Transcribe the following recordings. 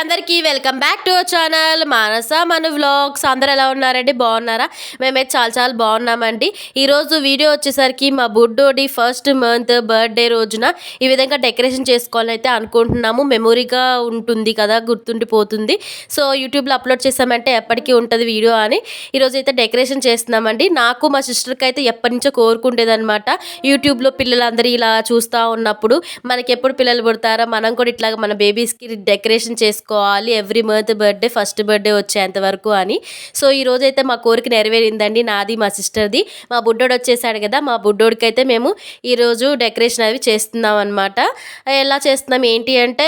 అందరికీ welcome back to our channel Manasa మన vlogs. అందరూ ఎలా ఉన్నారండి? బాగున్నారా? మేమైతే చాలా బాగున్నామండి. ఈరోజు వీడియో వచ్చేసరికి మా బుడ్డోడి ఫస్ట్ మంత్ బర్త్డే రోజున ఈ విధంగా డెకరేషన్ చేసుకోవాలని అయితే అనుకుంటున్నాము. మెమొరీగా ఉంటుంది కదా, గుర్తుండిపోతుంది. సో యూట్యూబ్లో అప్లోడ్ చేసామంటే ఎప్పటికీ ఉంటుంది వీడియో అని ఈరోజు అయితే డెకరేషన్ చేస్తున్నామండి. నాకు మా సిస్టర్కి అయితే ఎప్పటి నుంచో కోరుకుంటేదనమాట, యూట్యూబ్లో పిల్లలందరూ ఇలా చూస్తూ ఉన్నప్పుడు మనకి ఎప్పుడు పిల్లలు పుడతారో మనం కూడా ఇట్లా మన బేబీస్కి డెకరేషన్ చేసుకోవాలి every month birthday, first birthday వచ్చేంత వరకు అని. సో ఈ రోజైతే మా కోరిక నెరవేరిందండి, నాది మా సిస్టర్ది. మా బుడ్డోడు వచ్చేసాడు కదా, మా బుడ్డోడికి అయితే మేము ఈరోజు డెకరేషన్ అవి చేస్తున్నాం అనమాట. ఎలా చేస్తున్నాం ఏంటి అంటే,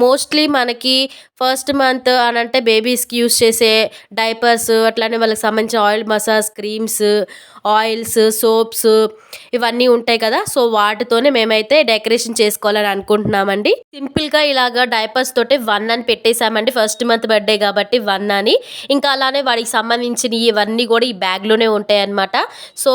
మోస్ట్లీ మనకి ఫస్ట్ మంత్ అని అంటే బేబీస్కి యూస్ చేసే డైపర్స్, అట్లానే వాళ్ళకి సంబంధించిన oil massage creams, oils, soaps ఇవన్నీ ఉంటాయి కదా. సో వాటితోనే మేమైతే డెకరేషన్ చేసుకోవాలని అనుకుంటున్నామండి. సింపుల్గా ఇలాగా డైపర్స్ తోటే 1 అని పెట్టేశామండి, ఫస్ట్ మంత్ బర్త్డే కాబట్టి 1 అని. ఇంకా అలానే వాడికి సంబంధించిన ఇవన్నీ కూడా ఈ బ్యాగ్లోనే ఉంటాయి అన్నమాట. సో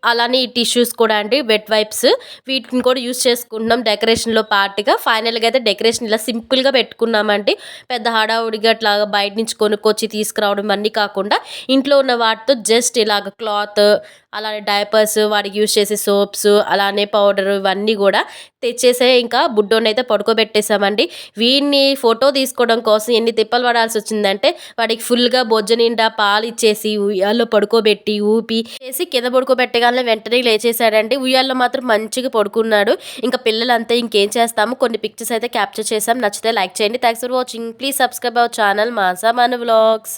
అలానే ఈ టిష్యూస్ కూడా అండి, వెట్ వైప్స్, వీటిని కూడా యూస్ చేసుకుంటున్నాం డెకరేషన్లో పార్ట్గా. ఫైనల్గా అయితే డెకరేషన్ ఇలా సింపుల్గా పెట్టుకున్నామండి. పెద్ద హడావుడిగా అట్లా బయట నుంచి కొనుక్కొచ్చి తీసుకురావడం అన్నీ కాకుండా ఇంట్లో ఉన్న వాటితో జస్ట్ ఇలాగ క్లాత్, అలానే డైపర్స్, వాడికి యూస్ చేసే సోప్స్, అలానే పౌడర్ ఇవన్నీ కూడా తెచ్చేసే ఇంకా బుడ్డోని అయితే పడుకోబెట్టేసామండి. వీడిని ఫోటో తీసుకోవడం కోసం ఎన్ని తిప్పలు పడాల్సి వచ్చిందంటే, వాడికి ఫుల్గా బొజ్జ నిండా పాలు ఇచ్చేసి ఉయ్యాల్లో పడుకోబెట్టి ఊపి చేసి కింద పడుకోబెట్టగానే వెంటనే లేచేసాడండి. ఉయ్యాల్లో మాత్రం మంచిగా పడుకున్నాడు. ఇంకా పిల్లలంతా ఇంకేం చేస్తాము, కొన్ని పిక్చర్స్ అయితే క్యాప్చర్ చేసాం. నచ్చితే లైక్ చేయండి. Thanks for watching. Please subscribe our channel Manasa మన వ్లాగ్స్.